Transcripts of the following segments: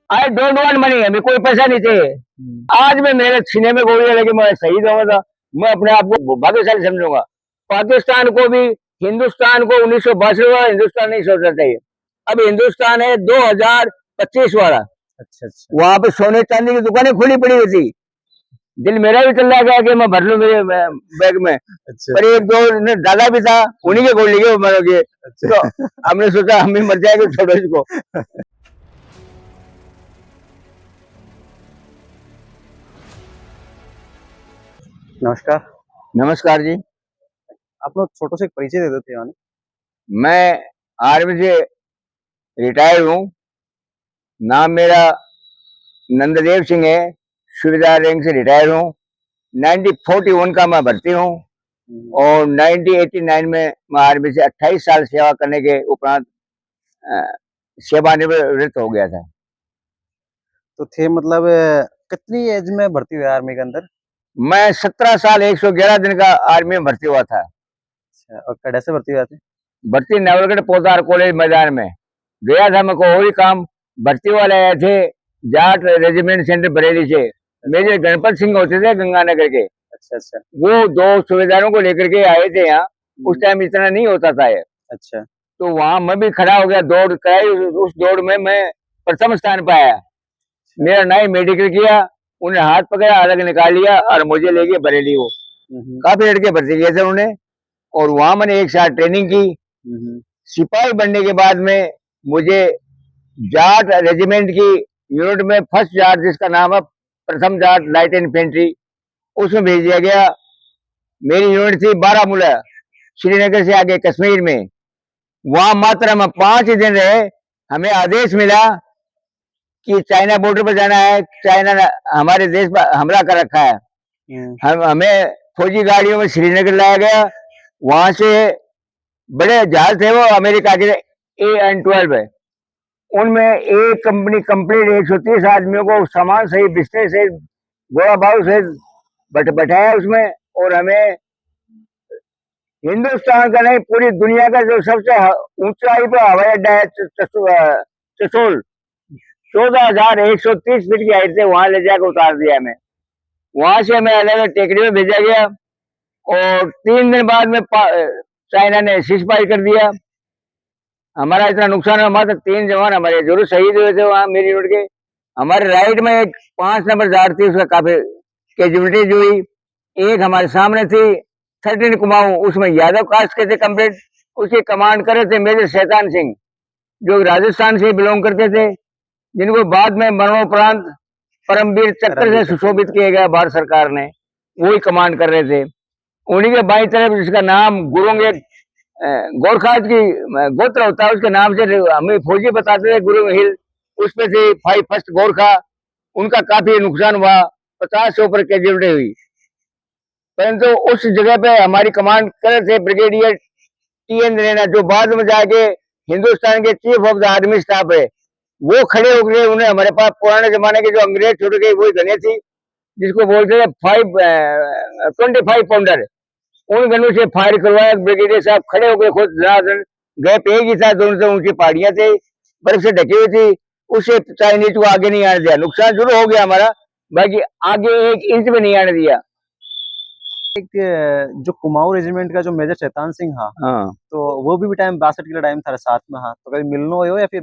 I don't want money, हमें कोई पैसा नहीं चाहिए। आज मैं मेरे सीने में गोलियां लगी, मैं शहीद होगा था, मैं अपने आप को भाग्यशाली समझूंगा। पाकिस्तान को भी, हिंदुस्तान को 1962 वाला हिंदुस्तान नहीं सोचना चाहिए। अब हिंदुस्तान है 2025 वाला। अच्छा अच्छा। वहां पे सोने चांदी की दुकानें खुली पड़ी हुई थी। दिल मेरा भी चल रहा गया कि मैं भर लूं मेरे बैग में, अच्छा पर एक दो ने दादा भी था, उन्हीं के गोली के मरोगे। अच्छा। तो हमने सोचा हम भी मर जाएंगे, छोड़ो इसको। नमस्कार। नमस्कार जी। आप लोग छोटो से एक परिचय दे देते हैं हमें। मैं आर्मी से रिटायर हूँ। नाम मेरा नंददेव सिंह है। सूबेदार रैंक से रिटायर हूँ। 1941 का मैं भर्ती हूँ और 1989 में मैं आर्मी से 28 साल सेवा करने के उपरांत सेवानिवृत्त हो गया था। तो थे मतलब कितनी एज में भर्ती हुए आर्मी के अंदर? मैं 17 साल 111 दिन का आर्मी में भर्ती हुआ था। अच्छा, और कैडे से भर्ती हुए थे? भर्ती नवलगढ़ पोदार कॉलेज मैदान में गया था। मेरे को और ही काम, भर्ती वाले आए थे जाट रेजिमेंट सेंटर बरेली से। मेजर गणपत सिंह होते थे गंगानगर के। अच्छा अच्छा। वो दो सूबेदारों को लेकर के आए थे यहाँ। उस टाइम इतना नहीं होता था ये। अच्छा। तो वहां मैं भी खड़ा हो गया, दौड़ कराई। उस दौड़ में मैं प्रथम स्थान पर आया। मेरा नाई मेडिकल किया, उन्हें हाथ पकड़ा, अलग निकाल लिया और मुझे ले गए बरेली। वो काफी लड़के भर्ती किए थे उन्होंने, और वहां मैंने एक साल ट्रेनिंग की। सिपाही बनने के बाद में मुझे जाट रेजिमेंट की यूनिट में फर्स्ट जाट, जिसका नाम है प्रथम जाट लाइट इन्फेंट्री, उसमें भेज दिया गया। मेरी यूनिट थी बारामूला, श्रीनगर से आगे कश्मीर में। वहां मात्र हम 5 दिन रहे। हमें आदेश मिला कि चाइना बॉर्डर पर जाना है, चाइना हमारे देश पर हमला कर रखा है। हमें फौजी गाड़ियों में श्रीनगर लाया गया। वहां से बड़े जहाज थे वो अमेरिका के, AN-12 है। उनमें एक कंपनी कंप्लीट 130 आदमियों को सामान सहित, बिस्तर से, घोड़ा बारू से बैठाया उसमें। और हमें हिंदुस्तान का नहीं, पूरी दुनिया का जो सबसे ऊंचाई पर हवाई अड्डा है चसोल, 14,130 फीट की हाइट से, वहां ले जाकर उतार दिया हमें। वहां से हमें अलग अलग टेकरी में भेजा गया और 3 दिन बाद में चाइना ने सीजफायर कर दिया। हमारा इतना नुकसान हुआ, मात्र 3 जवान हमारे जरूर शहीद हुए थे वहां मेरी यूनिट के। हमारे राइट में एक 5 नंबर जार थी, उसका काफी कैजुअलिटीज हुई। एक हमारे सामने थी 13 कुमाऊं, उसमें यादव कास्ट के थे कंप्लीट। उसकी कमांड कर रहे थे मेजर शैतान सिंह, जो राजस्थान से बिलोंग करते थे, जिनको बाद में मरणोपरांत परमवीर चक्र से सुशोभित किया गया भारत सरकार ने। वही कमांड कर रहे थे। उन्हीं के बाई तरफ, जिसका नाम गुरुंग, एक गोरखा की गोत्र होता है, उसके नाम से हमें फौजी बताते थे, गुरुंग हिल। उसमें से 5 फर्स्ट गोरखा, उनका काफी नुकसान हुआ, 50 से ऊपर कैजुअलिटी हुई। परंतु उस जगह पे हमारी कमांड कर रहे थे ब्रिगेडियर TN रैना, जो बाद में जाके हिंदुस्तान के chief of the army staff है। वो खड़े हो गए। उन्हें हमारे पास पुराने जमाने के जो अंग्रेज छोड़ गए वही गने थी, जिसको बोलते थे 25 पाउंडर। उन गनों से फायर करवाया। ब्रिगेडियर साहब खड़े हो गए खुद, गैप एक ही था, दोनों से ऊंची पहाड़ियां थी, बर्फ से ढकी हुई थी। उससे चाइनीज को आगे नहीं आने दिया। नुकसान जरूर हो गया हमारा, बाकी आगे 1 इंच भी नहीं आने दिया। एक जो कुमाऊं रेजिमेंट का जो मेजर शैतान सिंह था, हाँ, तो वो भी टाइम 62 किलो टाइम था साथ में। हाँ, तो कभी मिलनो हो या फिर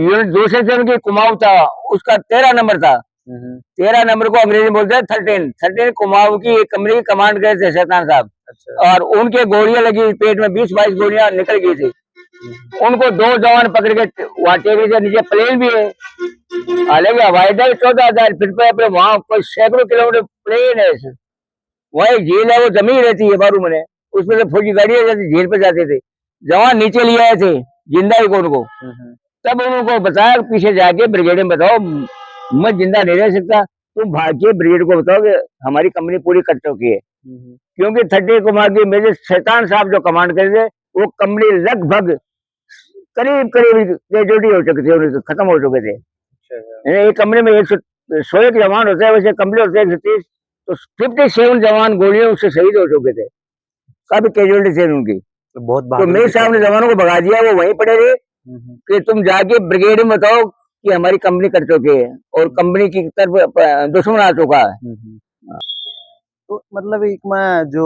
यूनिट दूसरे से उनकी कुमाऊं था, उसका 13 नंबर था। 13 नंबर को अंग्रेजी में बोलते हैं 13 कुमाऊं की एक कंपनी की कमांड गए थे शैतान साहब। अच्छा। और उनके गोलियां लगी पेट में, 20-22 गोलियां निकल गई थी। उनको 2 जवान पकड़ के वहां टेकरी से नीचे, प्लेन भी है, हालांकि हवाई अड्डा 14,000 फीट पे, वहां कोई सैकड़ों किलोमीटर प्लेन है। वहाँ एक झील है, वो जमी रहती है बारू में, उसमें से फौजी गाड़ियां जाती, झील पे जाते थे। जवान नीचे ले आए थे जिंदा ही को उनको। तब उनको बताया पीछे जाके ब्रिगेड में, बताओ मैं जिंदा नहीं रह सकता, तुम भाग के ब्रिगेड को बताओ कि हमारी कंपनी पूरी कट चुकी है। क्योंकि 30 कुमार की मेजर शैतान साहब जो कमांड करते थे, वो कंपनी लगभग करीब कैजुअलिटी हो चुकी थी, खत्म हो चुके थे। एक कंपनी में 100 जवान होते हैं, वैसे कंपनी होते हैं 130, तो 57 जवान गोलियों से शहीद हो चुके थे। काफी कैजुअलिटी थी उनकी। तो बहुत तो मेरे साहब ने जवानों को भगा दिया, वो वहीं पड़े रहे कि तुम जाके ब्रिगेड में बताओ कि हमारी कंपनी कर चुकी है और कंपनी की तरफ दुश्मन आ चुका है। तो मतलब एक मैं जो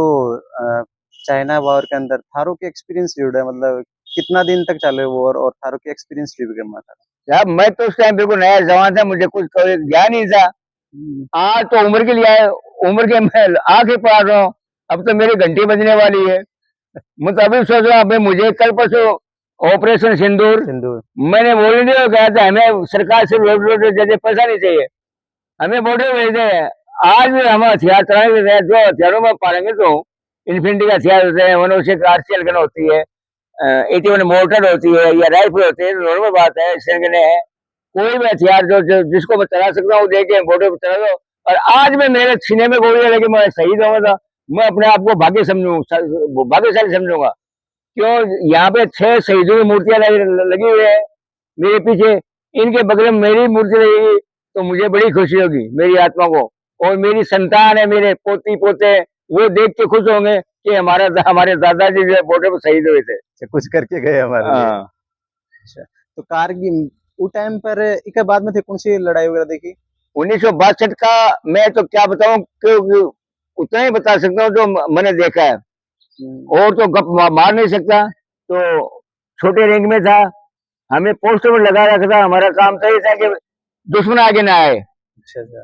चाइना वॉर के अंदर थारों के एक्सपीरियंस जुड़ा है, मतलब कितना दिन तक चले वो और थारों के एक्सपीरियंस रिव्यू करना था। साहब मैं तो उस टाइम बिल्कुल नया जवान था, मुझे कुछ ज्ञान नहीं था। आज तो उम्र के लिए आए, उम्र के मैं आके पढ़ा रहा हूँ, अब तो मेरी घंटी बजने वाली है। मैं तो अभी सोच रहा हूँ, अभी मुझे कल परसों ऑपरेशन सिंदूर सिंदूर मैंने वॉलंटियर कहा था, हमें सरकार से जैसे पैसा नहीं चाहिए, हमें बॉर्डर भेज दे। आज भी हम हथियार चलाने रहे, जो हथियारों में पाएंगे तो इन्फिनिटी का हथियार होते हैं, 106 आरसीएल गन होती है, 81 मोर्टर होती है या राइफल होती है, नॉर्मल बात है। सेकंड है कोई भी हथियार जिसको मैं चला सकता हूँ देके बॉर्डर पर चला दो। और आज में मेरे सीने में गोली लगी, मैं शहीद होगा, मैं अपने आप को भाग्यशाली समझूंगा। क्यों, यहाँ पे 6 शहीदों की मूर्तियां लगी हुई है मेरे पीछे, इनके बगल में मेरी मूर्ति लगेगी तो मुझे बड़ी खुशी होगी मेरी आत्मा को। और मेरी संतान है, मेरे पोती पोते, वो देख के खुश होंगे कि हमारे दादाजी जो है बॉर्डर पर शहीद हुए थे। कुछ करके गए हमारे लिए। हाँ। अच्छा, तो कारगिल उस टाइम पर इसके बाद में थे कौन सी लड़ाई वगैरह देखी। 1962 का मैं तो क्या बताऊं, क्योंकि उतना ही बता सकता हूँ जो मैंने देखा है, और तो गप मार नहीं सकता। तो छोटे रैंक में था, हमें पोस्टर में लगा रखा था, हमारा काम तो ये था कि दुश्मन आगे ना आए। अच्छा अच्छा।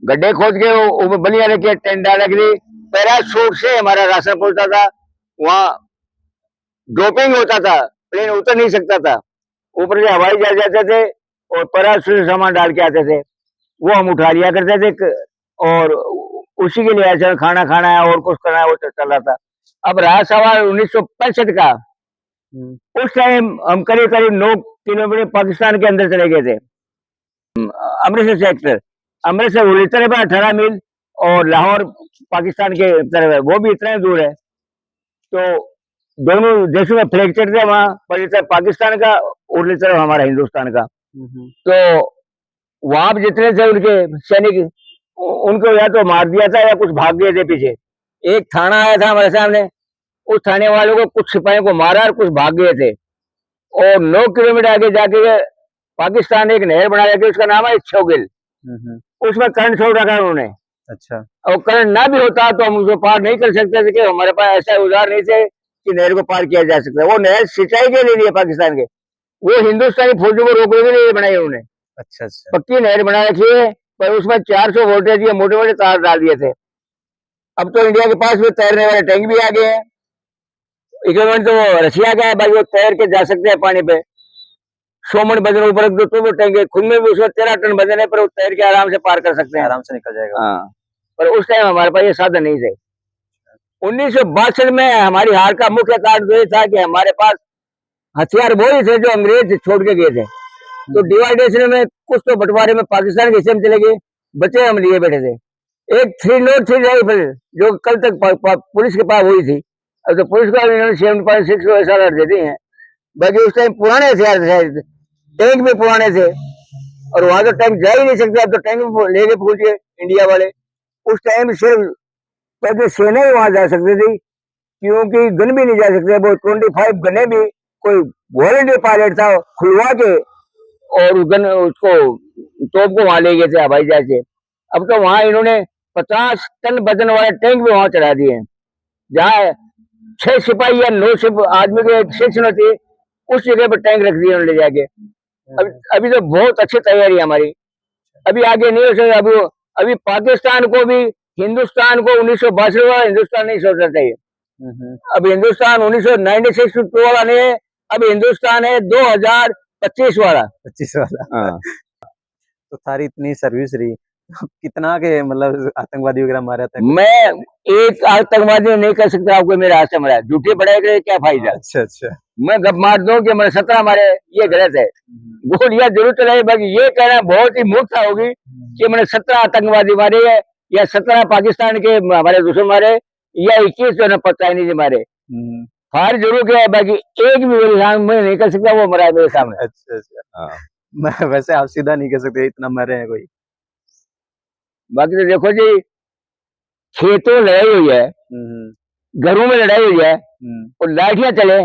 गड्ढे खोद के ऊपर बलिया रखे, टेंट डाल रखी, पैराशूट से हमारा राशन पहुंचता था। वहाँ ड्रॉपिंग होता था, प्लेन उतर नहीं सकता था, ऊपर से हवाई जहाज जाते थे और पैराशूट से सामान डाल के आते थे, वो हम उठा लिया करते थे। और उसी के लिए ऐसा खाना खाना है और कुछ करना है, वो चल रहा था। अब रहा सवाल 1965 का, उस टाइम हम करीब करीब 9 किलोमीटर पाकिस्तान के अंदर चले गए थे। अमृतसर सेक्टर, अमृतसर उड़ी तरफ 18 मील और लाहौर पाकिस्तान के तरफ है, वो भी इतना ही दूर है। तो दोनों देशों में फ्रैक्चर थे वहाँ, पर इधर पाकिस्तान का उर्ली तरफ हमारा हिंदुस्तान का। तो वहां पे जितने थे उनके सैनिक, उनको या तो मार दिया था या कुछ भाग गए थे पीछे। एक थाना आया था हमारे सामने, उस थाने वालों को कुछ सिपाहियों को मारा और कुछ भाग गए थे। और 9 किलोमीटर आगे जाके पाकिस्तान ने एक नहर बना रखी, उसका नाम है छोगिल, उसमें करंट छोड़ रखा है उन्होंने। अच्छा। और करंट ना भी होता तो हम उसको पार नहीं कर सकते थे, कि हमारे पास ऐसा औजार नहीं थे कि नहर को पार किया जा सकता। वो नहर सिंचाई के लिए पाकिस्तान के, वो हिंदुस्तानी फौजों को रोकने के लिए बनाई उन्होंने। अच्छा अच्छा। पक्की नहर बना रखी है, पर उसमें 400 वोल्टेज के मोटे मोटे तार डाल दिए थे। अब तो इंडिया के पास में तैरने वाले टैंक भी आ गए हैं। इक्विपमेंट तो वो रशिया का है भाई, वो तैर के जा सकते हैं पानी पे। 100 मन वजन ऊपर रख दो तो वो टैंक खुद में भी उसमें 13 टन वजन है, पर वो तैर के आराम से पार कर सकते हैं, आराम से निकल जाएगा। हाँ, पर उस टाइम हमारे पास ये साधन नहीं थे। 1962 में हमारी हार का मुख्य कारण तो ये था कि हमारे पास हथियार वो ही थे जो अंग्रेज छोड़ के गए थे। तो डिवाइडेशन में कुछ तो बंटवारे में पाकिस्तान के हिस्से में चले गए, बचे हम लिए बैठे थे। एक 303 राइफल जो कल तक पुलिस के पास हुई थी, अब तो पुलिस को इन्होंने 7.6 SRR दे दी है। बाकी उस टाइम पुराने हथियार थे, टैंक भी पुराने थे, और वहां तो टैंक जा ही नहीं सकते। अब तो टैंक लेके पहुंचे इंडिया वाले। उस टाइम सिर्फ पहले सेना ही वहां जा सकती थी, क्योंकि गन भी नहीं जा सकते। वो 25 गने भी कोई वॉलंटियर पायलट था, खुलवा के और गन उसको तोप को वहां ले गए थे हवाई जहाज से। अब तो वहां इन्होंने 50 टन वजन वाले टैंक भी वहां चढ़ा दिए हैं, जहाँ 6 सिपाही या 9 आदमी के एक सेक्शन होती है, उस जगह पर टैंक रख दिए उन्होंने ले जाके। अभी तो बहुत अच्छी तैयारी है हमारी, अभी आगे नहीं हो सकता। अभी पाकिस्तान को भी हिंदुस्तान को 1962 वाला हिंदुस्तान नहीं सोचना चाहिए। अब हिंदुस्तान 1996 वाला नहीं है, अब हिंदुस्तान है 2025 वाला। 25 वाला। हाँ। तो सारी इतनी सर्विस रही, कितना के मतलब आतंकवादी वगैरह मारा था। मैं एक आतंकवादी नहीं कर सकता आपको मेरे हाथ से मारा, झूठे पढ़ाई करे क्या फायदा। अच्छा अच्छा। मैं गप मार दूं कि मैंने 17 मारे, ये गलत है। गोलियां जरूर चलाई, बाकी ये कहना बहुत ही मूर्खता होगी कि मैंने 17 आतंकवादी मारे है, या 17 पाकिस्तान के हमारे दुश्मन मारे, या 21 जो है चाइनीज मारे। फायर जरूर किया है, बाकी एक भी गोली मैं नहीं कर सकता, वो मरा है मेरे सामने। अच्छा अच्छा। मैं वैसे आप सीधा नहीं कह सकते इतना मरे हैं कोई। बाकी तो देखो जी, खेतों में लड़ाई हुई है, घरों में लड़ाई हुई है, और लाठियां चले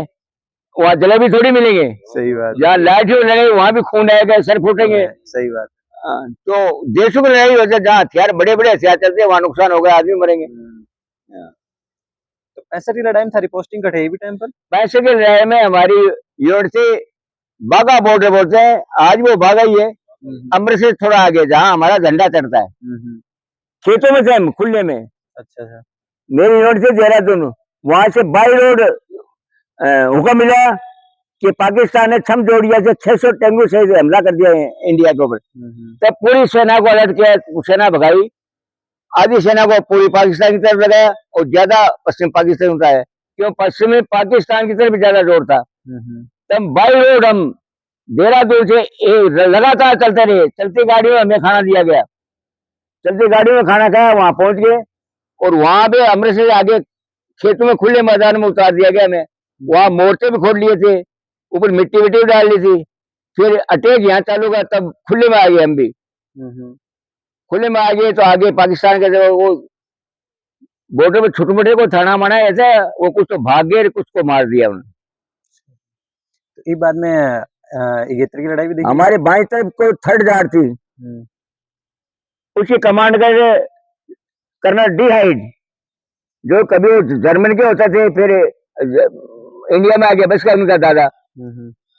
वहाँ जलेबी थोड़ी मिलेंगे। सही बात जहाँ लाइट हो लगे वहाँ भी खून आएगा, सर फूटेंगे। है, सही बात हाँ, तो देशों की लड़ाई होती है, जहाँ हथियार बड़े बड़े हथियार चलते हैं वहाँ नुकसान होगा, आदमी मरेंगे। है। तो 65 की लड़ाई में थारी पोस्टिंग कटे भी टाइम पर? पैसे की लड़ाई में हमारी यूनिट से बाघा बॉर्डर बोलते हैं, आज वो बाघा ही है। अमृत से थोड़ा आगे जहाँ हमारा झंडा चढ़ता है, खेतों में थे हम, खुले में। अच्छा अच्छा। मेरी यूनिट से देहरादून, वहां से बाई रोड हुक्म मिला कि पाकिस्तान ने छम जोड़िया से 600 टेंगू से हमला कर दिया है इंडिया के ऊपर। तब पूरी सेना को अलर्ट किया, सेना भगाई, आधी सेना को पूरी पाकिस्तान की तरफ लगाया और ज्यादा पश्चिम पाकिस्तान उनका है, क्यों पश्चिमी पाकिस्तान की तरफ ज्यादा जोर था। तब बाई रोड हम देहरादून से लगातार चलते रहे, चलती गाड़ियों में हमें खाना दिया गया, चलती गाड़ियों में खाना खाया, वहां पहुंच गए और वहां पे अमृतसर से आगे खेतों में खुले मैदान में उतार दिया गया हमें। वहां मोर्चे भी खोल लिए थे, ऊपर मिट्टी विट्टी भी डाल ली थी। फिर अटैक यहाँ चालू हुआ, तब खुले में आ गए हम भी, खुले में आ गए। तो आगे पाकिस्तान के जो वो बॉर्डर पे छोटे मोटे को थाना माना ऐसा, वो कुछ तो भाग गए, कुछ को मार दिया उन्होंने। तो एक बाद में इगेत्र की लड़ाई भी देखी? हमारे बाई तरफ को थर्ड जार थी, उसकी कमांड कर कर्नल डी हाइड, जो कभी वो जर्मन के होते थे, फिर इंडिया में आ गया बस का उनका दादा,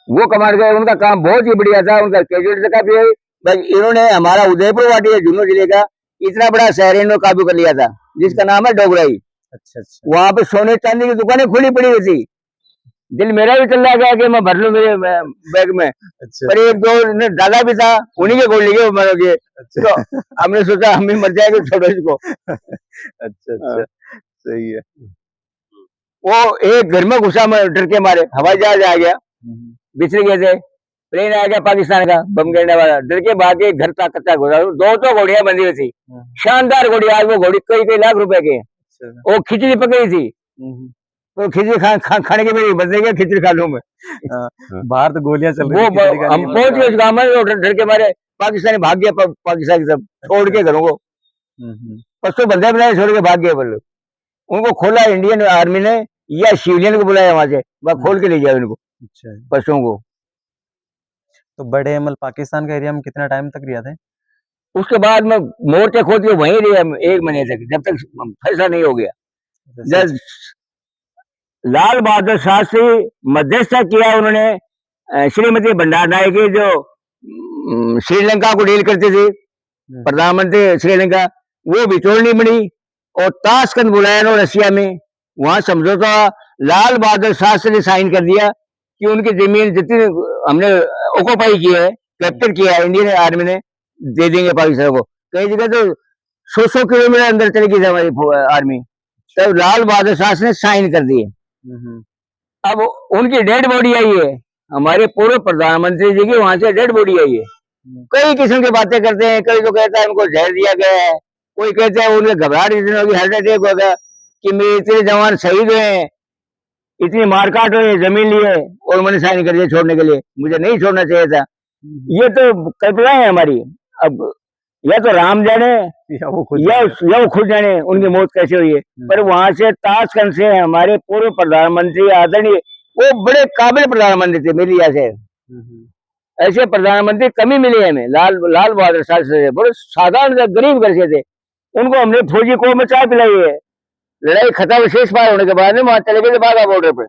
वो कमांड कर। उनका काम बहुत ही बढ़िया था, उनका कैजुअलिटी का भी है। बस इन्होंने हमारा उदयपुर वाटी है झुन्नू जिले का इतना बड़ा शहर इन्होंने काबू कर लिया था, जिसका नाम है डोगराई। अच्छा अच्छा। वहां पे सोने चांदी की दुकानें खुली पड़ी हुई थी। दिल मेरा भी चल रहा था कि मैं भर लूं मेरे बैग में, अच्छा पर एक दो दादा भी था, उन्हीं के गोली के मर गए। अच्छा। तो हमने सोचा हम भी मर जाएंगे, छोड़ो इसको। अच्छा अच्छा, सही है। वो एक घर में घुसा, मैं डर के मारे, हवाई जहाज आ गया, बिछड़ गए थे, प्लेन आ गया पाकिस्तान का बम गिरने वाला, डर के भाग के घर तक कच्चा घोड़ा, दो तो घोड़ियां बंधी हुई थी, शानदार घोड़ी, आज वो घोड़ी कई कई लाख रुपए की। वो खिचड़ी पकड़ी थी, तो खिचड़ी खाने के मेरी बदले गया, खिचड़ी खा लूं मैं। बाहर तो गोलियां चल रही वो थी, हम पहुंच गए उस गांव में, वो डर के मारे पाकिस्तानी भाग गया, पाकिस्तान की सब छोड़ के घरों को, पशु बंदे बनाए छोड़ के भाग गए बोलो। उनको खोला इंडियन आर्मी ने या सिविलियन को बुलाया वहां से, वह खोल के ले जाए उनको, पशुओं को। तो बड़े अमल पाकिस्तान का एरिया में कितना टाइम तक रिया थे? उसके बाद में मोर्चे खोद के वहीं रहे हम 1 महीने तक, जब तक फैसला नहीं हो गया। जब लाल बहादुर शास्त्री मध्यस्थता किया उन्होंने, श्रीमती भंडार नायक जो श्रीलंका को डील करते थे, प्रधानमंत्री श्रीलंका, वो बिचौलनी बनी और ताशकंद बुलाया उन्होंने रशिया में, वहां समझौता लाल बहादुर शास्त्री ने साइन कर दिया कि उनकी जमीन जितनी हमने ऑक्युपाई की है, कैप्चर किया है इंडियन आर्मी ने, दे देंगे पाकिस्तान को। कई जगह तो 100 किलोमीटर अंदर चली गई थी हमारी आर्मी, तब लाल बहादुर शास्त्री ने साइन कर दिए। अब उनकी डेड बॉडी आई है, हमारे पूर्व प्रधानमंत्री जी की वहां से डेड बॉडी आई है। कई किस्म की बातें करते हैं, कई तो कहता है उनको जहर दिया गया है, कोई कहता है उनके घबराहट इतनी होगी, हार्ट अटैक होगा, कि मेरे इतने जवान शहीद हुए हैं, इतनी मारकाट हुई, जमीन लिए और मैंने साइन कर दिया छोड़ने के लिए, मुझे नहीं छोड़ना चाहिए था। ये तो कल्पनाएं है हमारी। अब या तो राम जाने या वो खुद जाने उनकी मौत कैसे हुई है। पर वहां से ताशकंद से हमारे पूर्व प्रधानमंत्री आदरणीय, वो बड़े काबिल प्रधानमंत्री थे मेरी यहाँ से, ऐसे प्रधानमंत्री कमी मिले हमें। लाल बहादुर शास्त्री से बड़े साधारण गरीब घर से थे, उनको हमने फौजी को में चाय पिलाई है। लड़ाई खत्म शेष पार होने के बाद में वहां चले गए बाघा बॉर्डर पे,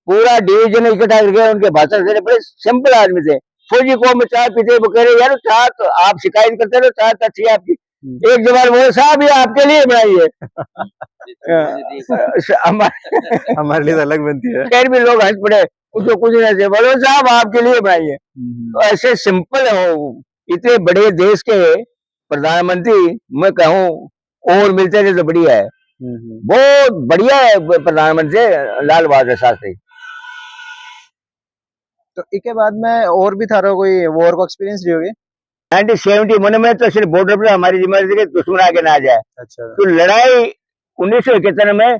पूरा डिवीजन इकट्ठा करके उनके भाषण से, बड़े सिंपल आदमी थे, फौजी को में चाय पीते, वो कह रहे यार चाय तो आप शिकायत करते रहो, चाय तो अच्छी है आपकी। एक जवान बोले साहब ये आपके लिए बनाई है। हमारे लिए अलग बनती है, खैर भी लोग हंस पड़े, उसको कुछ नहीं थे, बोलो साहब आपके लिए बनाई है। तो ऐसे सिंपल हो, इतने बड़े देश के प्रधानमंत्री मैं कहूँ और मिलते थे तो बढ़िया है, बहुत बढ़िया है प्रधानमंत्री लाल बहादुर शास्त्री। तो इसके बाद में और भी थारा कोई वॉर को एक्सपीरियंस रही होगी? 1971 में तो सिर्फ बॉर्डर पर हमारी जिम्मेदारी थी दुश्मन आगे ना आ जाए। अच्छा। तो लड़ाई 1971 में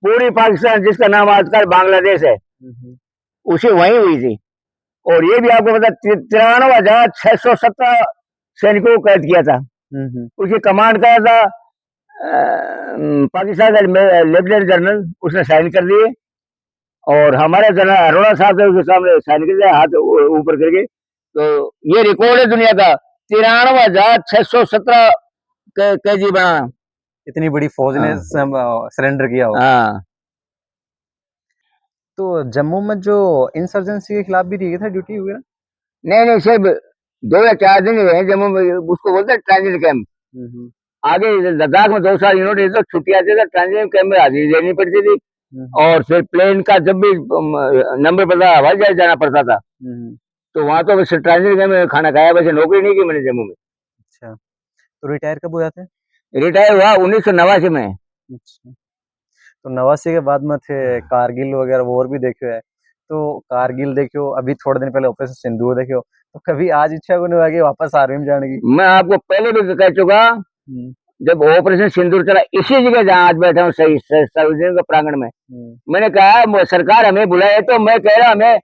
पूरी पाकिस्तान, जिसका नाम आजकल बांग्लादेश है, उसी वहीं हुई थी। और ये भी आपको पता 93,617 सैनिकों को कैद किया था। उसकी कमांड का था पाकिस्तान का लेफ्टिनेंट जनरल, उसने साइन कर दिए और हमारे जना अरोड़ा साहब थे, उसके सामने सैनिक थे, हाथ ऊपर करके। तो ये रिकॉर्ड है दुनिया का, 93,617 केजी बना। इतनी बड़ी फौज ने हाँ सरेंडर किया हो। हाँ। तो जम्मू में जो इंसर्जेंसी के खिलाफ भी दी था ड्यूटी वगैरह? नहीं नहीं, सिर्फ 2 या 4 दिन ही रहे जम्मू में, उसको बोलते हैं ट्रांजिट कैंप। हम्म, आगे लद्दाख में 2 साल इन्होंने तो छुट्टी आती था, ट्रांजिट कैंप में हाजिरी देनी पड़ती थी। हम्म, और फिर प्लेन का जब भी नंबर पड़ता, हवाई जहाज जाना पड़ता था, हम्म, तो वहां तो बस ट्रांजिट कैंप में खाना खाया, वैसे नौकरी नहीं की मैंने जम्मू में। अच्छा, तो रिटायर कब हो जाते हैं? रिटायर हुआ 1989 में। अच्छा, तो 89 के बाद में थे कारगिल वगैरह वॉर भी देखे है। तो कारगिल देखियो, अभी थोड़े दिन पहले ऑपरेशन सिंदूर देखियो, तो कभी आज इच्छा को नहीं हुआ कि वापस आर्मी में जाने की? मैं आपको पहले भी कह चुका, हम्म, जब ऑपरेशन सिंदूर चला इसी जगह जहां आज बैठा हूँ, सही सार्वजनिक प्रांगण में, हम्म, मैंने कहा सरकार हमें बुलाए, तो मैं कह रहा हमें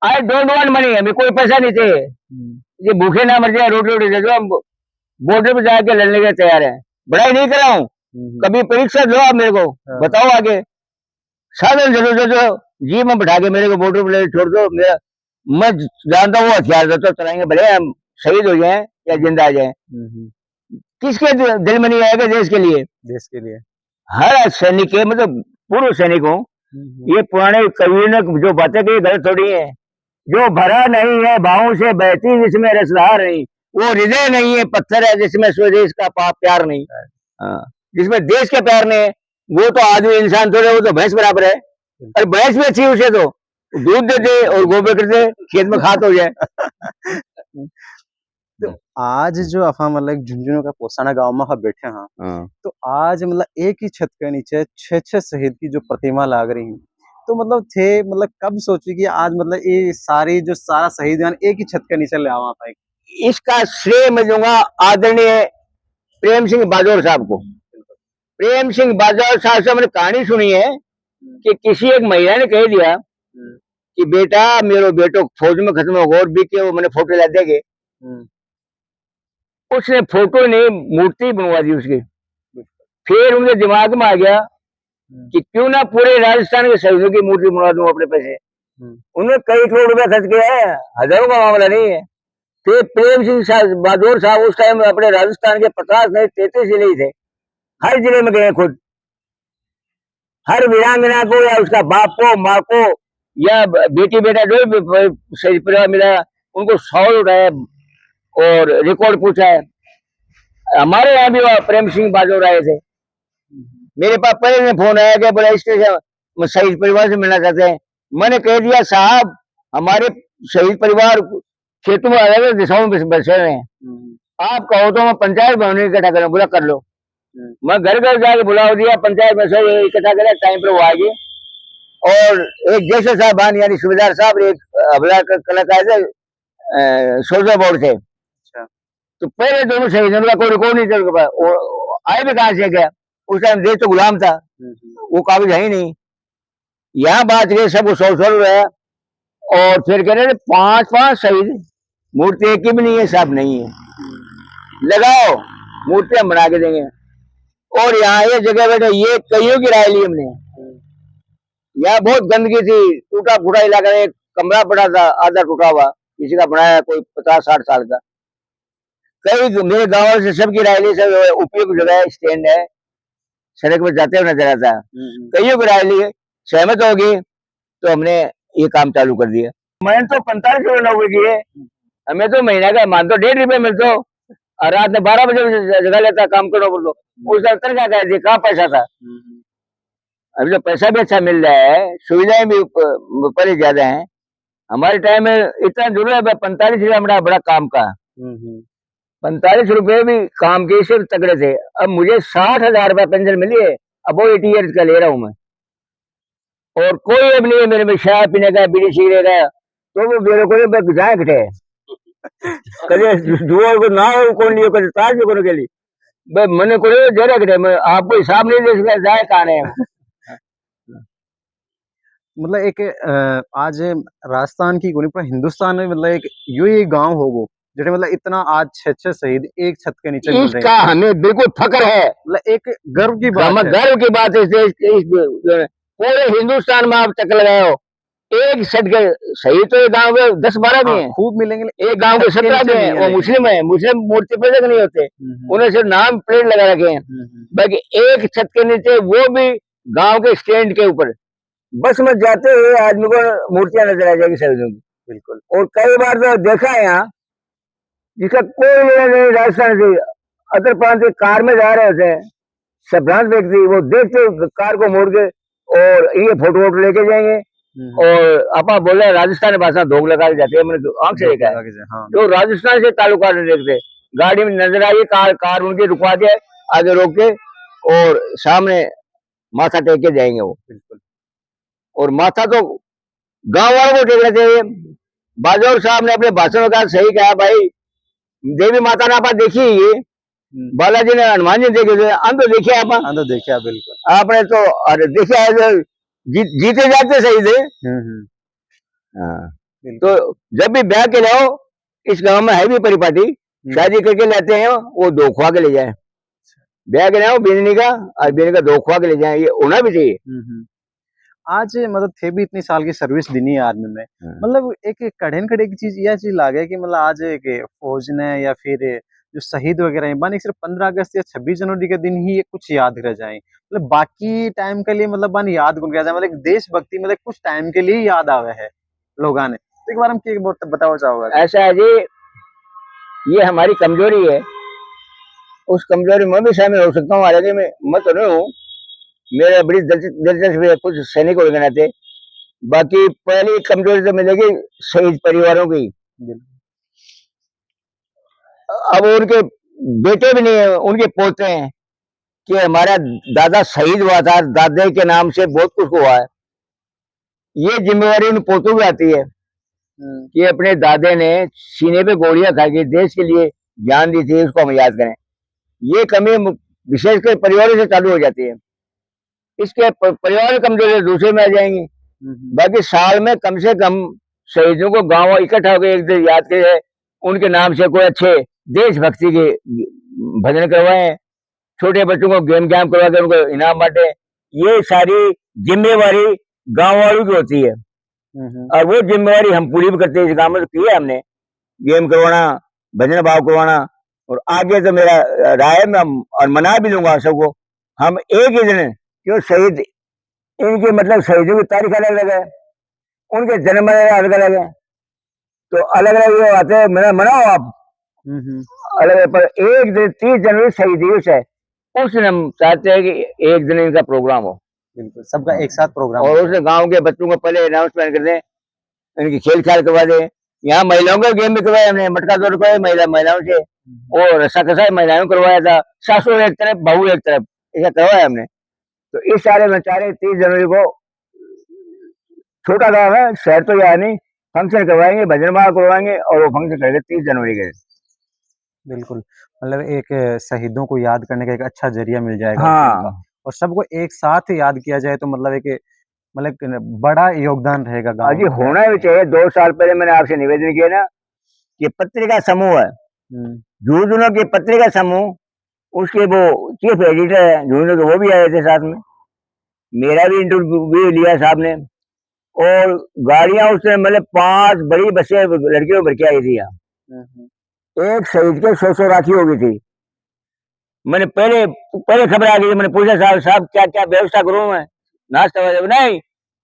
आई डोंट वांट मनी, हमें कोई पैसा नहीं चाहिए, हम्म, ये भूखे ना मर जाए, रोटी रोटी दे दो, हम बॉर्डर पे जाके लड़ने के तैयार हैं। बड़ाई नहीं कर रहा हूँ, कभी परीक्षा दो आप मेरे को, हाँ, बताओ आगे साधन जरूर दे दो, जी में बैठा के मेरे को बॉर्डर पे ले छोड़ दो, मेरा मैं जानता हूँ हथियार दो तो चलाएंगे, भले हम शहीद हो जाए या जिंदा आ जाए, किसके दिल में नहीं आएगा देश के लिए। देश के लिए। हर सैनिक के, मतलब पूर्व सैनिक हो, ये पुराने कवियों ने जो बातें कही गलत थोड़ी है। जो भरा नहीं है भावों से बहती जिसमें रसधार नहीं, वो हृदय नहीं है पत्थर है जिसमें स्वदेश का प्यार नहीं। हाँ, जिसमें देश के प्यार नहीं है, वो तो आदमी इंसान थोड़े, वो तो भैंस बराबर है। और भैंस भी अच्छी है, उसे तो दूध देते और गोबर करते, खेत में खाद हो जाए। तो आज जो अफा मतलब एक झुंझुनू का पोसाना गांव में हम बैठे हैं, हाँ। तो आज मतलब एक ही छत के नीचे 6 शहीद की जो प्रतिमा लाग रही है, तो मतलब थे मतलब कब सोची कि आज मतलब ये सारी जो सारा शहीद एक ही छत के नीचे ले आवा पाए? इसका श्रेय मैं दूंगा आदरणीय प्रेम सिंह बाजौर साहब को। प्रेम सिंह बाजौर साहब से मैंने कहानी सुनी है कि किसी एक महिला ने कह दिया कि बेटा मेरो बेटो फौज में खत्म हो गया और बीके वो मैंने फोटो ला देंगे, उसने फोटो नहीं मूर्ति बनवा दी उसकी। फिर उनके दिमाग में आ गया कि क्यों ना पूरे राजस्थान के शहीदों की मूर्ति बनवा दूं अपने पैसे। उन्होंने कई करोड़ रुपया खर्च किया है, हजारों का मामला नहीं है। फिर प्रेम सिंह बाजौर साहब उस टाइम अपने राजस्थान के 50 नहीं 33 जिले ही थे, हर जिले में गए खुद, हर वीरांगना को या उसका बाप को माँ को या बेटी बेटा जो भी शहीद परिवार मिला उनको सवाल उठाया और रिकॉर्ड पूछा है। हमारे यहाँ भी प्रेम सिंह बाजौर आए थे, मेरे पास पहले में फोन आया कि बोला स्टेशन शहीद परिवार से मिलना चाहते हैं। मैंने कह दिया साहब हमारे शहीद परिवार खेतों में अलग अलग दिशाओं में बसे रहे हैं, आप कहो तो मैं पंचायत भवन इकट्ठा करूँ, बोला कर लो। मैं घर घर जाके बुला दिया, पंचायत में से इकट्ठा करा, टाइम पर वो आ गए। और एक जैसे साहबान यानी सुबेदार साहब, एक हवलदार कलाकार थे, सोलजर बोर्ड थे। तो पहले दोनों शहीदों का कोई रिकॉर्ड नहीं था, आए भी कहां से क्या, उस टाइम देश तो गुलाम था, वो काबिज है ही नहीं। यहाँ बात गई सबको 100 रहा। और फिर कह रहे 5-5 शहीद, मूर्ति एक की भी नहीं है साहब, नहीं है, लगाओ मूर्ति हम बना के देंगे। और यहाँ ये जगह बैठे ये कईयों की राय ली हमने। यहाँ बहुत गंदगी थी, टूटा फूटा इलाका, एक कमरा पड़ा था आधा टूटा हुआ, किसी का बनाया कोई 50-60 साल का। कई मेरे गांव से सबकी राय ली, सब उपयुक्त जगह है, स्टैंड है, सड़क पर जाते हुए नजर आता है, कईयों की राय ली, सहमत होगी तो हमने ये काम चालू कर दिया। मैंने तो 45 रुपये नौकरी की है, हमें तो महीना का मान तो 1.5 रुपये मिलते, और रात में 12 बजे जगा लेता काम करो बोलो, उस दफ्तर का कह दिया कहाँ पैसा था। अभी तो पैसा भी अच्छा मिल रहा है, सुविधाएं भी ऊपर ही ज्यादा है। हमारे टाइम में इतना जरूर है 45 रुपया बड़ा काम का, 45 रुपये भी काम के सिर्फ तगड़े थे। अब मुझे 60,000 रुपया पेंशन मिली है, अब वो 80 ईयर्स का ले रहा हूँ मैं, और कोई अब नहीं है मेरे में शराब पीने का, बीड़ी सिगरेट का, तो वो मेरे को जाए घटे कभी दुआ को ना हो कौन लियो, कभी ताज भी करो के लिए मैंने को जरा घटे, मैं आपको हिसाब नहीं दे सकता जाए कहाँ है। मतलब एक आज राजस्थान की पूरा हिंदुस्तान में मतलब एक यू ही गांव होगो जेटे मतलब इतना आज 6 शहीद एक छत के नीचे मिल रहे इसका हैं, हमें बिल्कुल फक्र है, मतलब एक गर्व की बात है। गर्व की बात है। पूरे हिंदुस्तान में आप चक्कर लगाए हो, एक छठ के सही तो ये गांव के 10-12 भी हाँ, हैं, खूब मिलेंगे एक गांव के छत के 17 नीचे भी हैं, नहीं है वो लेकिन। मुस्लिम है, मुस्लिम मूर्ति पूजक नहीं होते, उन्हें सिर्फ नाम प्लेट लगा रखे हैं। बाकी एक छत के नीचे, वो भी गांव के स्टैंड के ऊपर, बस में जाते हुए आदमी को मूर्तियां नजर आ जाएगी शहीदों की। बिल्कुल। और कई बार तो देखा है यहाँ, जिसका कोई लेना नहीं राजस्थान से, अदर प्रांत से कार में जा रहे होते हैं, संभ्रांत व्यक्ति, वो देखते कार को मोड़ के और ये फोटो वोटो लेके जाएंगे, और आपा बोल रहे हैं राजस्थानी भाषा धोख लगा के जाते हैं, मैंने तो आंख से देखा है। हाँ, जो राजस्थान से ताल्लुकात नहीं देखते, गाड़ी में नजर आई कार उनकी रुकवा के आगे रोक के और सामने माथा टेक के जाएंगे वो। बिल्कुल। और माथा तो गांव वालों को टेकना चाहिए। बाजौर साहब ने अपने भाषण में कहा, सही कहा भाई, देवी माता ने आप देखी है ये, बालाजी ने हनुमान जी देखे थे, हम तो देखे आप, हाँ, तो देखिए बिल्कुल। आपने तो अरे देखा है जो जीते जाते सही थे। हाँ, तो जब भी ब्याह के लाओ, इस गांव में है भी परिपाटी, शादी करके लाते हैं वो दो खुआ के ले जाए, ब्याह के लाओ बिजनी का और बिजनी का दो खुआ के ले जाए, ये होना भी चाहिए। आज मतलब थे भी इतनी साल की सर्विस दी नहीं आर्मी में, मतलब एक कठिन कड़ी की चीज यह चीज लागे कि मतलब आज एक फौज ने या फिर जो शहीद वगैरह हैं बानी सिर्फ 15 अगस्त या 26 जनवरी के दिन ही ये कुछ याद रह जाए, मतलब बाकी टाइम के लिए मतलब बानी याद गुन जाए, मतलब देशभक्ति मतलब कुछ टाइम के लिए याद आवे है लोगों ने। तो एक बार हम क्या बताओ चाहोगे? ऐसा है जी, ये हमारी कमजोरी है, उस कमजोरी में भी शामिल हो सकता हूँ, हालांकि मैं तो नहीं हूँ, मेरा बड़ी दिलचस्पी है कुछ सैनिक हो गए। बाकी पहली कमजोरी तो मिलेगी शहीद परिवारों की। अब उनके बेटे भी नहीं है, उनके पोते हैं कि हमारा दादा शहीद हुआ था, दादे के नाम से बहुत कुछ हुआ है। ये जिम्मेवारी उन पोतों की आती है कि अपने दादे ने सीने पे गोलियां खा के देश के लिए जान दी थी, उसको हम याद करें। ये कमी विशेषकर परिवारों से चालू हो जाती है, इसके परिवार कमजोरी दूसरे में आ जाएंगी। बाकी साल में कम से कम शहीदों को गांव इकट्ठा होकर एक दिन याद करे, उनके नाम से कोई अच्छे देशभक्ति के भजन करवाएं, छोटे बच्चों को गेम करवा के उनको इनाम बांटे। ये सारी जिम्मेवारी गांव वालों की होती है, और वो जिम्मेवारी हम पूरी भी करते हैं। इस गांव में तो की है हमने, गेम करवाना, भजन भाव करवाना। और आगे तो मेरा राय में और मना भी लूंगा सबको, हम एक ही दिन क्यों शहीद, इनके मतलब शहीदों की तारीख अलग अलग है, उनके जन्म अलग अलग है, तो अलग अलग ये बातें हैं, मेरा मनाओ आप अलग है, पर एक दिन 30 जनवरी शहीद दिवस है, उस दिन हम चाहते हैं कि एक दिन इनका प्रोग्राम हो, बिल्कुल सबका एक साथ प्रोग्राम, और उसने गांव के बच्चों को पहले अनाउंसमेंट कर दें, इनकी खेल खाल करवा दें। यहाँ महिलाओं का गेम भी करवाया हमने, मटका दौड़ करवाया महिलाओं से, और रस्सा कसा महिलाओं करवाया था, सासू एक तरफ बहू एक तरफ, ऐसा करवाया हमने। तो इस साल में चाह रहे 30 जनवरी को, छोटा गाँव है, शहर तो यहाँ नहीं, फंक्शन करवाएंगे, भजन भाव करवाएंगे, और वो फंक्शन करेंगे 30 जनवरी के। बिल्कुल, मतलब एक शहीदों को याद करने का एक अच्छा जरिया मिल जाएगा। हाँ, और सबको एक साथ याद किया जाए तो मतलब एक बड़ा योगदान रहेगा गांव जी, होना भी चाहिए। 2 साल पहले मैंने आपसे निवेदन किया ना कि पत्रिका समूह है, झुंझुनू की पत्रिका समूह, उसके वो चीफ एडिटर है झुंझुनू के, वो भी आए थे साथ में, मेरा भी इंटरव्यू लिया साहब ने। और गाड़ियां उसने मतलब 5 बड़ी बसें लड़कियों भर के आई थी यहाँ, एक शहीद के 100 राखी हो गई थी। मैंने पहले खबर आ गई, मैंने पूछा साहब क्या क्या व्यवस्था करूं मैं, नाश्ता वगैरह? नहीं,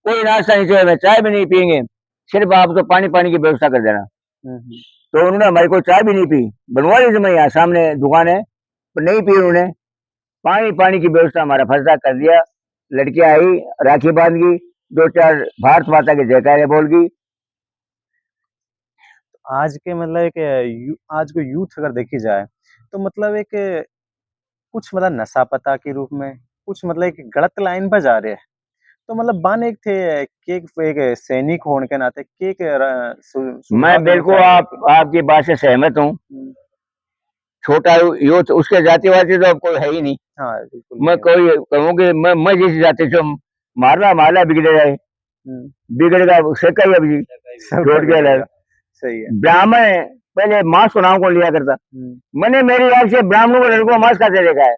कोई नाश्ता नहीं चाहिए, चाय भी नहीं पियेंगे, सिर्फ आप तो पानी की व्यवस्था कर देना। तो उन्होंने हमारी कोई चाय भी नहीं पी, बनवा ली थी मैं, यहाँ सामने दुकान है, पर नहीं पी उन्होंने, पानी की व्यवस्था हमारा फैसला कर दिया। लड़कियां आई, राखी बांध गई, 2-4 भारत माता के जयकारे बोल गई। आज के मतलब आज को यूथ अगर देखी जाए तो मतलब एक कुछ मतलब नशा पता के रूप में, कुछ मतलब एक गलत लाइन पर जा रहे हैं। तो मतलब बान एक थे कि एक सैनिक होने के नाते कि मैं बिल्कुल आपकी बात से सहमत हूँ। छोटा यूथ, उसके जातिवादी तो अब कोई है ही नहीं। हाँ बिल्कुल, मैं कोई कहूँ कि मैं जिस जाति से मारला बिगड़ जाए, बिगड़ेगा सेका ही अभी छोड़ के अलग। सही है। ब्राह्मण पहले मांस को नाम को लिया करता, मैंने मेरी आंख से ब्राह्मणों को लड़कों मांस खाते देखा है,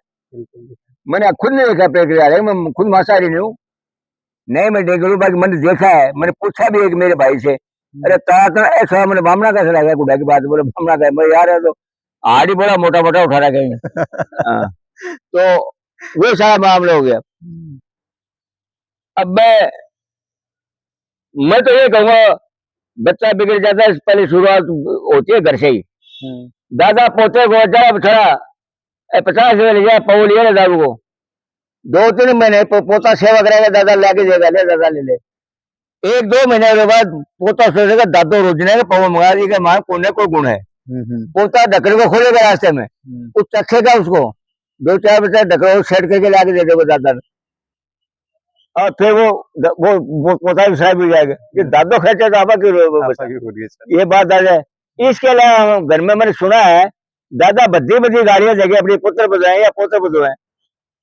मैंने खुद नहीं देखा प्रक्रिया, मैं खुद मांसाहारी नहीं हूँ, नहीं मैं डेंगू बाकी मैंने देखा है, मैंने पूछा भी एक मेरे भाई से, अरे तारा तो ऐसा मैंने बामना कैसे लगा गुड्डा की बात बोले बामना का मैं यार है तो हाथ ही बड़ा मोटा मोटा उठा रहा कहीं। हाँ, तो वो सारा मामला हो गया। अब मैं तो ये कहूंगा बच्चा बिगड़ जाता है पहले शुरुआत होती है घर से ही। दादा पोते को जरा थोड़ा 50 रुपये ले जाए पौ लिया दादू को 2-3 महीने पोता सेवा करेगा दादा लाके देगा ले दादा ले ले 1-2 महीने के बाद पोता सोचेगा दादो रोजने का पौ मंगा दी कि मां कोने को गुण है। पोता ढक्कन को खोलेगा रास्ते में वो चखेगा उसको 2-4 बच्चे ढक्कन सेट करके लाके दे देगा दादा ने और फिर वो पोता भी साहब भी जाएगा कि दादो खेचे तो आपा क्यों ये बात आ जाए। इसके अलावा घर में मैंने सुना है दादा बद्दी बद्दी गाड़ियां जगह अपने पुत्र बुझाए या पोते बुझाए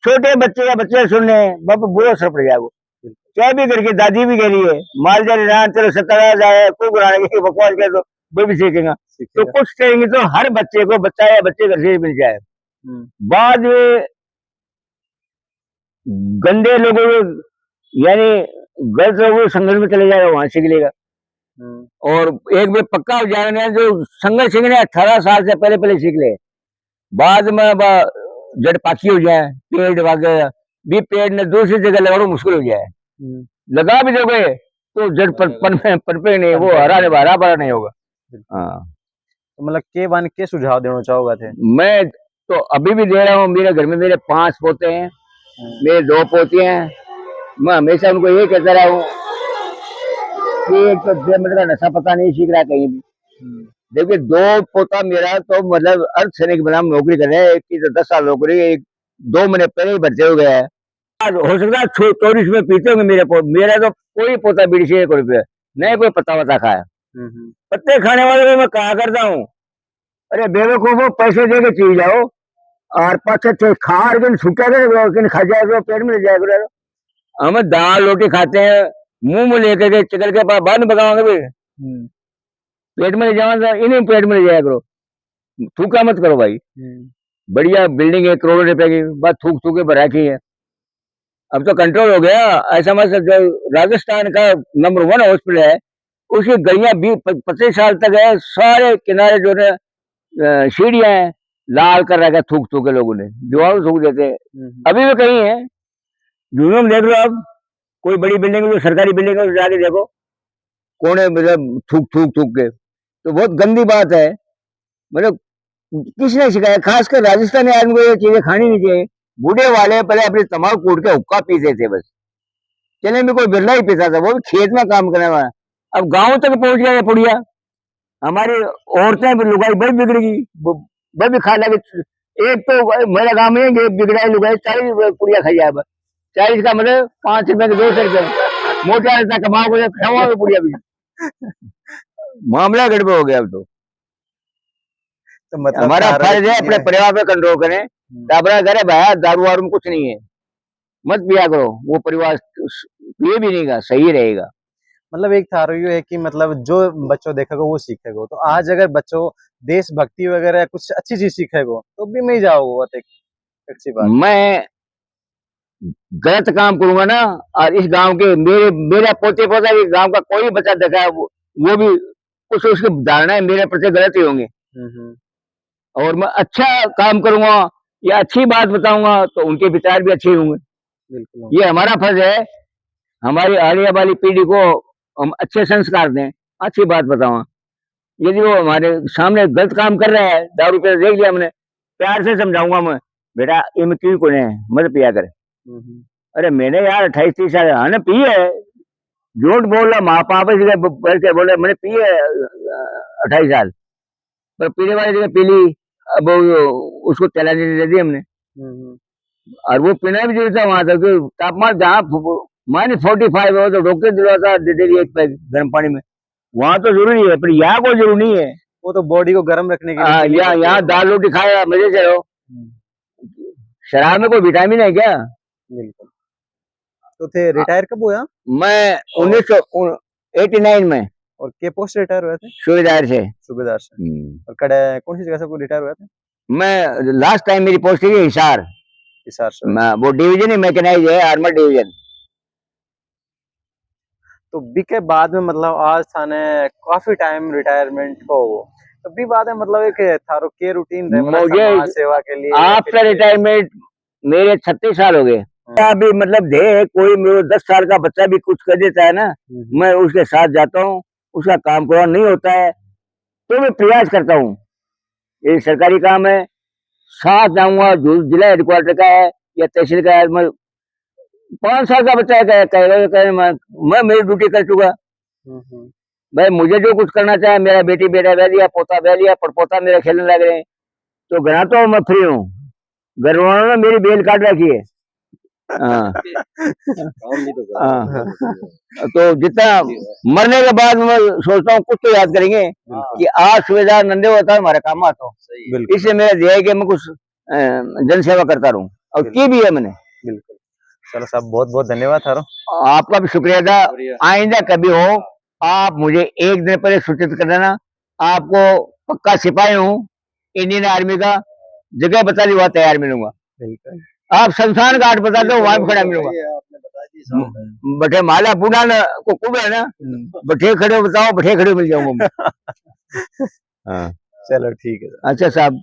छोटे बच्चे का बच्चे सुनने बाबा बुरा असर पड़ जाएगा। क्या भी करके दादी भी कह रही है माल जारी रान चलो 70 जाए कोई बुराने की बकवास कह तो वो भी सीखेगा तो कुछ कहेंगे तो हर बच्चे को बच्चा या बच्चे घर से मिल जाए। बाद में गंदे लोगों यानी गलत लोगों संघर्ष में चले जाएगा वहां सीख लेगा। और एक बार पक्का हो जाने जो संघर्ष सीखने 18 साल से पहले पहले सीख ले बाद में जड़ पाखी हो जाए पेड़ वगैरह भी पेड़ ने दूसरी जगह लगाना मुश्किल हो जाए लगा भी दोगे तो जड़ पनपे नहीं वो हरा भरा नहीं होगा। हाँ तो मतलब के सुझाव देना चाहोगे थे? मैं तो अभी भी दे रहा हूँ मेरे घर में मेरे 5 पोते हैं मेरे 2 पोती हैं मैं हमेशा उनको ये कहता रहा हूँ कि एक तो मतलब नशा पता नहीं सीख रहा कहीं भी। देखिए 2 पोता मेरा तो मतलब अर्ध सैनिक बना नौकरी कर रहे हैं एक की तो 10 साल नौकरी 2 महीने पहले ही भर्ती हो गया है। हो सकता है 24 में पीते होंगे मेरा तो कोई पोता बीड़ी से 1 रुपये नहीं कोई पत्ता वत्ता खाया। पत्ते खाने वाले को मैं कहा करता हूँ अरे बेवकूफो पैसे दे के चीज जाओ और पाछे खा छूटा खा जाएगा पेट में ले जाएगा। हम दाल रोटी खाते हैं मुंह में लेकर के चिकल के पास बाद में बताओगे भी पेट में ले जाओ इन्हीं पेट में ले जाया करो थूका मत करो भाई। बढ़िया बिल्डिंग है करोड़ों रुपए की बस थूक थूक के भरा की है। अब तो कंट्रोल हो गया ऐसा मत जो राजस्थान का नंबर 1 हॉस्पिटल है उसकी गलियां 20-25 साल तक है सारे किनारे जो है सीढ़ियां हैं लाल कर रखा थूक थूक के लोगों ने दीवारों थूक देते हैं अभी भी कहीं है जूनों में देख लो अब कोई बड़ी बिल्डिंग जो सरकारी बिल्डिंग है जाके देखो कोने मतलब थूक थूक थूक के तो बहुत गंदी बात है। मतलब किसने सिखाया खासकर राजस्थानी आदमी को ये चीजें खानी नहीं चाहिए। बूढ़े वाले पहले अपनी तम्बाकू कूट के हुक्का पीते थे बस चने में कोई बिरला ही पीता था वो भी खेत में काम करने वाला। अब गांव तक पहुंच गया ये पुड़िया हमारी औरतें भी लुगाई बड़ी बिगड़ेगी बड़ी भी खा लगे। एक तो मेरे गांव में बिगड़ा लुगाई 40 पुड़िया खाई जाए बस 40 का मतलब 5 रुपए के 2 रुपए मोटा रहता कमाओ को खावा पुड़िया भी मामला गड़बड़ हो गया अब तो मतलब हमारा फर्ज है अपने परिवार पे कंट्रोल करें अपना करे भाई दारू वारू में कुछ नहीं है मत पिया करो वो परिवार ये भी नहीं सही रहेगा। मतलब एक था है कि मतलब जो बच्चों देखेगा वो सीखेगा तो आज अगर बच्चों देशभक्ति वगैरह कुछ अच्छी चीज सीखेगा तो भी मैं जाऊंगा अच्छी बात। मैं गलत काम करूंगा ना और इस गांव के मेरा पोते पोता इस गांव का कोई बच्चा देखा है वो भी कुछ उसकी धारणा है मेरे प्रति गलत ही होंगे और मैं अच्छा काम करूंगा या अच्छी बात बताऊंगा तो उनके विचार भी अच्छे होंगे। ये हमारा फर्ज है हमारी आने वाली पीढ़ी को हम अच्छे संस्कार दें अच्छी बात बताऊंगा। यदि वो हमारे सामने गलत काम कर रहा है दारू पे देख लिया हमने प्यार से समझाऊंगा मैं बेटा इनमें क्यों को मत पिया करे। अरे मैंने यार 28-30 साल हाँ पी है झूठ बोल रहा माँ पापा से बोले मैंने पी है 28 साल पर पीने वाली जगह पी ली अब उसको चलाने नहीं दी हमने और वो पीना भी जरूरी था वहां तक तापमान जहाँ -45 हो तो डॉक्टर दिलवाता दे देगी एक पैक गर्म पानी में वहां तो जरूरी है पर यहाँ कोई जरूरी नहीं है वो तो बॉडी को गर्म रखने के लिए यहाँ दाल रोटी खाया मजे से रहो शराब में कोई विटामिन है क्या। बिल्कुल। तो थे रिटायर कब हुआ? मैं 1989 में। और के पोस्ट रिटायर हुए थे? सूबेदार से। सूबेदार से। और कौन सी जगह से रिटायर हुए थे? मैं लास्ट टाइम मेरी पोस्ट थी हिसार से। वो डिवीजन ही मैकेनाइज है आर्मर डिवीजन। तो बी के बाद में मतलब आज थाने काफी टाइम रिटायरमेंट को हो, तो बी बाद में मतलब एक थारो के रूटीन रहे मतलब मुझे समाज सेवा के लिए या आपका फिर रिटायरमेंट मेरे 36 साल हो गए। अभी मतलब दे कोई मेरे 10 साल का बच्चा भी कुछ कर देता है ना, मैं उसके साथ जाता हूँ, उसका काम पूरा नहीं होता है तो मैं प्रयास करता हूँ। ये सरकारी काम है, साथ जाऊंगा, जो जिला हेडक्वार्टर का है या तहसील का है, मैं 5 साल का बच्चा है, कहेगा मैं मेरी ड्यूटी कर चुका। भाई मुझे जो कुछ करना चाहे, मेरा बेटी बेटा बह लिया, पोता बह लिया, पड़पोता मेरा खेलने लग रहे हैं, तो घर तो मैं फ्री हूँ। घर वालों ने मेरी बेल काट रखी है। हाँ हाँ, तो जितना मरने के बाद मैं सोचता हूँ कुछ तो याद करेंगे कि आज सुबेदार नंदे होता है हमारे काम आता हो। बिल्कुल इससे मेरा ध्येय है कि मैं कुछ जन सेवा करता रहूं, और की भी है मैंने। बिल्कुल। चलो साहब बहुत बहुत धन्यवाद थारो। आपका भी शुक्रिया था। आइंदा कभी हो आप मुझे एक दिन पहले सूचित कर देना। आपको पक्का सिपाही हूँ इंडियन आर्मी का, जगह बता दी वहाँ तैयार मिलूंगा। बिल्कुल आप शमशान घाट बता दो, वहां भी खड़ा मिलूंगा। बठे माला बूढ़ा न को कुब है ना, बठे खड़े हो बताओ, बठे खड़े हो मिल जाऊंगा। हाँ चलो ठीक है। अच्छा साहब।